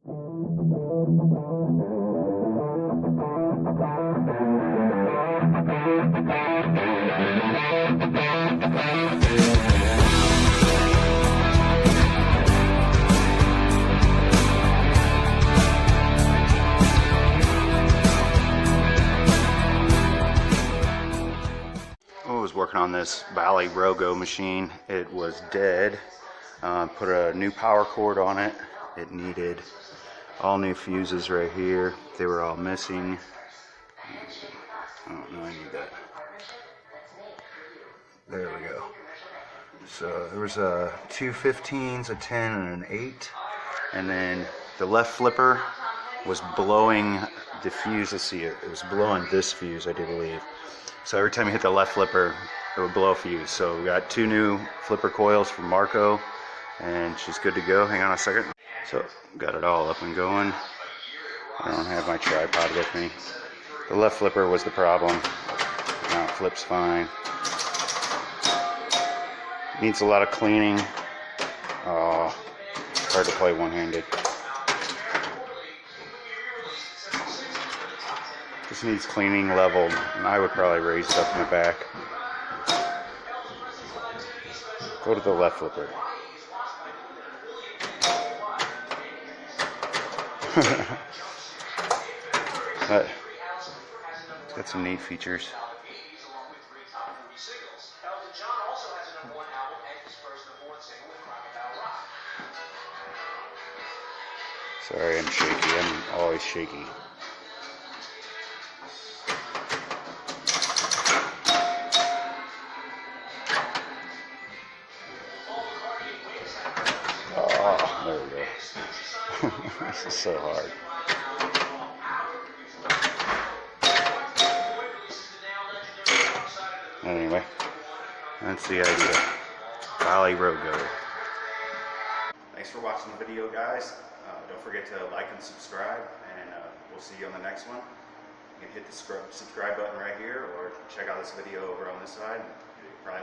I was working on this Bally Rogo machine. It was dead. Put a new power cord on it. It needed all new fuses right here. They were all missing. Oh no, I need that. There we go. So there was two 15s, a 10, and an 8. And then the left flipper was blowing the fuse. Let's see, it was blowing this fuse, I do believe. So every time you hit the left flipper, it would blow a fuse. So we got 2 new flipper coils from Marco, and she's good to go. Hang on a second. So got it all up and going. I don't have my tripod with me. The left flipper was the problem. Now it flips fine. Needs a lot of cleaning. Oh, it's hard to play one-handed. Just needs cleaning, leveled, and I would probably raise it up in the back. Go to the left flipper. But it's got some neat features. Sorry, I'm shaky. I'm always shaky. Oh, there we go. This is so hard. Anyway, that's the idea. Bally Rogo. Thanks for watching the video, guys. Don't forget to like and subscribe, and we'll see you on the next one. You can hit the subscribe button right here, or check out this video over on this side. Probably